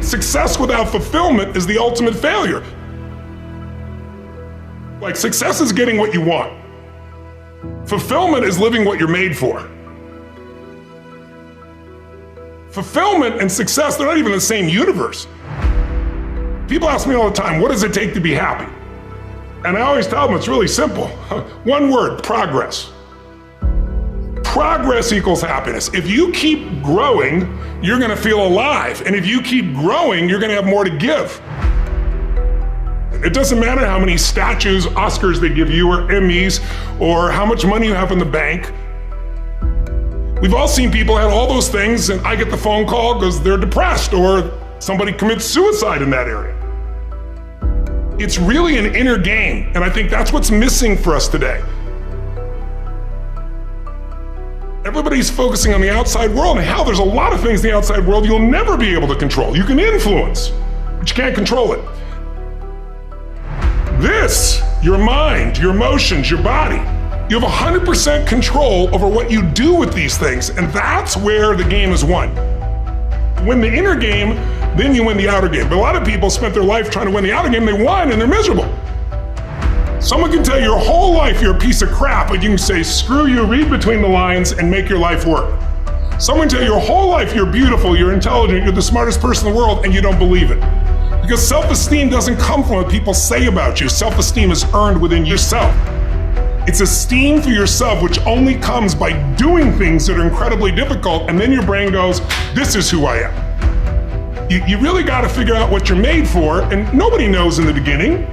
success without fulfillment is the ultimate failure. Like, success is getting what you want. Fulfillment is living what you're made for. Fulfillment and success, they're not even in the same universe. People ask me all the time, what does it take to be happy? And I always tell them it's really simple. One word, progress. Progress equals happiness. If you keep growing, you're gonna feel alive. And if you keep growing, you're gonna have more to give. It doesn't matter how many statues, Oscars they give you, or Emmys, or how much money you have in the bank. We've all seen people have all those things, and I get the phone call because they're depressed, or somebody commits suicide in that area. It's really an inner game, and I think that's what's missing for us today. Everybody's focusing on the outside world, and hell, there's a lot of things in the outside world you'll never be able to control. You can influence, but you can't control it. This, your mind, your emotions, your body, you have 100% control over what you do with these things, and that's where the game is won. You win the inner game, then you win the outer game. But a lot of people spent their life trying to win the outer game, they won, and they're miserable. Someone can tell you your whole life you're a piece of crap, but you can say, screw you, read between the lines, and make your life work. Someone can tell you your whole life you're beautiful, you're intelligent, you're the smartest person in the world, and you don't believe it. Because self-esteem doesn't come from what people say about you. Self-esteem is earned within yourself. It's esteem for yourself, which only comes by doing things that are incredibly difficult, and then your brain goes, this is who I am. You really gotta figure out what you're made for, and nobody knows in the beginning.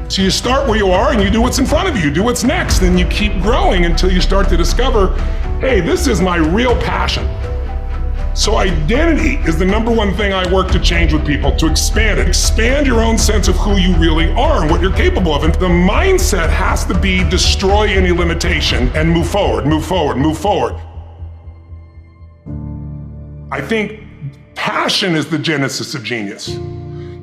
So you start where you are and you do what's in front of you, do what's next, and you keep growing until you start to discover, hey, this is my real passion. So identity is the number one thing I work to change with people, to expand it. Expand your own sense of who you really are and what you're capable of. And the mindset has to be destroy any limitation and move forward, move forward, move forward. I think passion is the genesis of genius.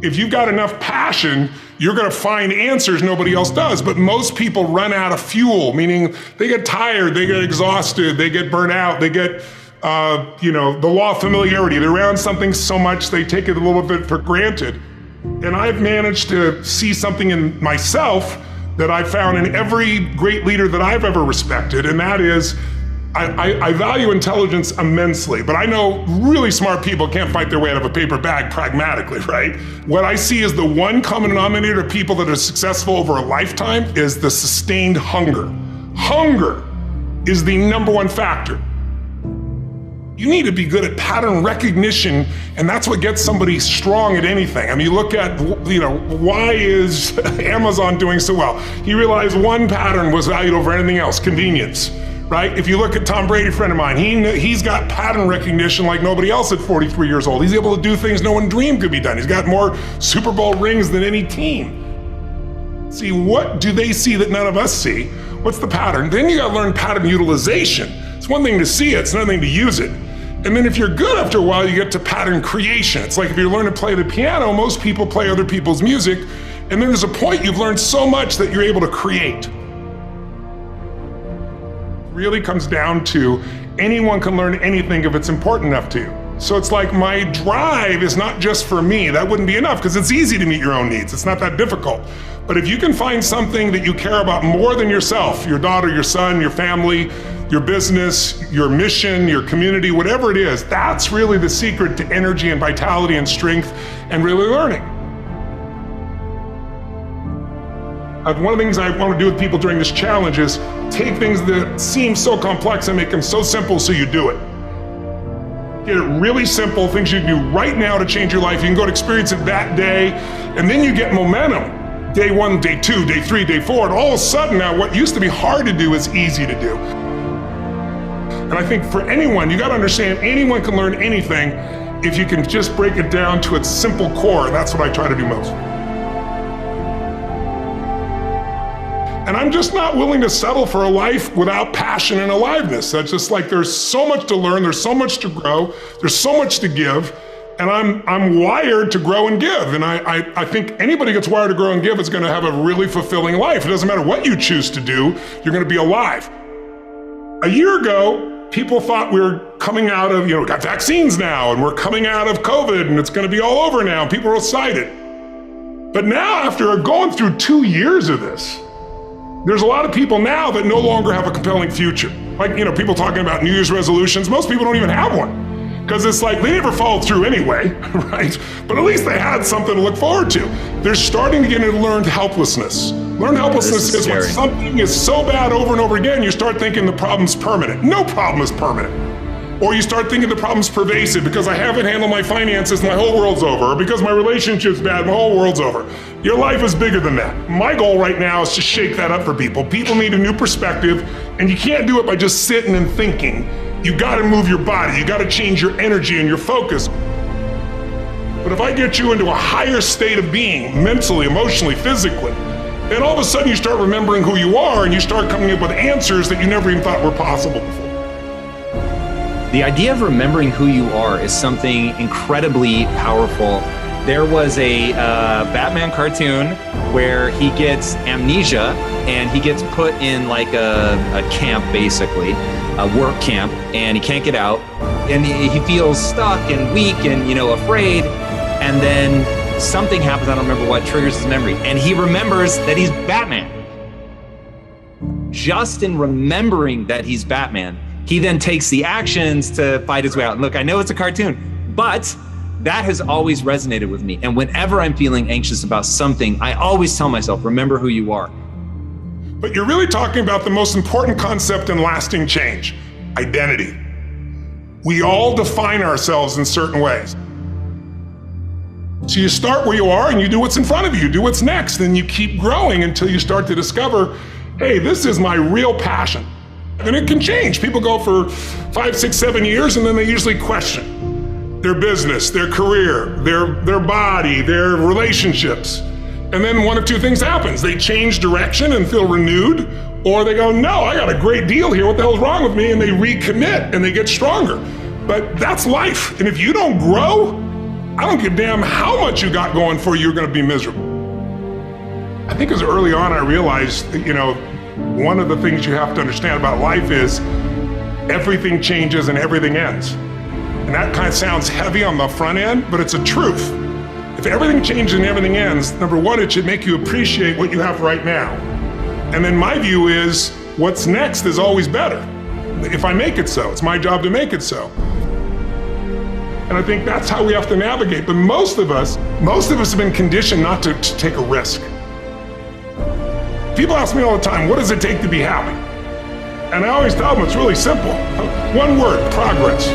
If you've got enough passion, you're gonna find answers nobody else does. But most people run out of fuel, meaning they get tired, they get exhausted, they get burnt out, they get the law of familiarity. They're around something so much they take it a little bit for granted. And I've managed to see something in myself that I've found in every great leader that I've ever respected, and that is, I value intelligence immensely, but I know really smart people can't fight their way out of a paper bag pragmatically, right? What I see as the one common denominator of people that are successful over a lifetime is the sustained hunger. Hunger is the number one factor. You need to be good at pattern recognition, and that's what gets somebody strong at anything. I mean, you look at, why is Amazon doing so well? He realized one pattern was valued over anything else, convenience, right? If you look at Tom Brady, a friend of mine, he's got pattern recognition like nobody else at 43 years old. He's able to do things no one dreamed could be done. He's got more Super Bowl rings than any team. See, what do they see that none of us see? What's the pattern? Then you gotta learn pattern utilization. It's one thing to see it, it's another thing to use it. And then if you're good after a while, you get to pattern creation. It's like if you learn to play the piano, most people play other people's music, and then there's a point you've learned so much that you're able to create. It really comes down to anyone can learn anything if it's important enough to you. So it's like my drive is not just for me. That wouldn't be enough because it's easy to meet your own needs. It's not that difficult. But if you can find something that you care about more than yourself, your daughter, your son, your family, your business, your mission, your community, whatever it is, that's really the secret to energy and vitality and strength and really learning. One of the things I want to do with people during this challenge is take things that seem so complex and make them so simple so you do it. Get it really simple, things you can do right now to change your life. You can go to experience it that day, and then you get momentum. Day 1, day 2, day 3, day 4, and all of a sudden now what used to be hard to do is easy to do. And I think for anyone, you gotta understand anyone can learn anything if you can just break it down to its simple core, and that's what I try to do most. And I'm just not willing to settle for a life without passion and aliveness. That's just like there's so much to learn, there's so much to grow, there's so much to give, and I'm wired to grow and give. And I think anybody gets wired to grow and give is gonna have a really fulfilling life. It doesn't matter what you choose to do, you're gonna be alive. A year ago, People thought we were coming out of, we got vaccines now and we're coming out of COVID and it's going to be all over now. People are excited. But now, after going through 2 years of this, there's a lot of people now that no longer have a compelling future. Like, people talking about New Year's resolutions. Most people don't even have one because it's like they never followed through anyway, right? But at least they had something to look forward to. They're starting to get into learned helplessness. Learned helplessness is when something is so bad over and over again, you start thinking the problem's permanent. No problem is permanent. Or you start thinking the problem's pervasive because I haven't handled my finances, my whole world's over. Or because my relationship's bad, my whole world's over. Your life is bigger than that. My goal right now is to shake that up for people. People need a new perspective, and you can't do it by just sitting and thinking. You gotta move your body, you gotta change your energy and your focus. But if I get you into a higher state of being, mentally, emotionally, physically, then all of a sudden you start remembering who you are and you start coming up with answers that you never even thought were possible before. The idea of remembering who you are is something incredibly powerful. There was a Batman cartoon where he gets amnesia and he gets put in like a camp, basically, a work camp, and he can't get out. And he feels stuck and weak and, afraid. And then something happens, I don't remember what, triggers his memory. And he remembers that he's Batman. Just in remembering that he's Batman, he then takes the actions to fight his way out. And look, I know it's a cartoon, but that has always resonated with me. And whenever I'm feeling anxious about something, I always tell myself, remember who you are. But you're really talking about the most important concept in lasting change, identity. We all define ourselves in certain ways. So you start where you are and you do what's in front of you, do what's next, and you keep growing until you start to discover, hey, this is my real passion. And it can change. People go for 5, 6, 7 years and then they usually question their business, their career, their body, their relationships. And then one of two things happens. They change direction and feel renewed, or they go, no, I got a great deal here. What the hell's wrong with me? And they recommit and they get stronger. But that's life. And if you don't grow, I don't give a damn how much you got going for you, you're going to be miserable. I think as early on I realized that, one of the things you have to understand about life is everything changes and everything ends. And that kind of sounds heavy on the front end, but it's a truth. If everything changes and everything ends, number one, it should make you appreciate what you have right now. And then my view is what's next is always better. If I make it so, it's my job to make it so. And I think that's how we have to navigate. But most of us have been conditioned not to take a risk. People ask me all the time, what does it take to be happy? And I always tell them it's really simple. One word, progress.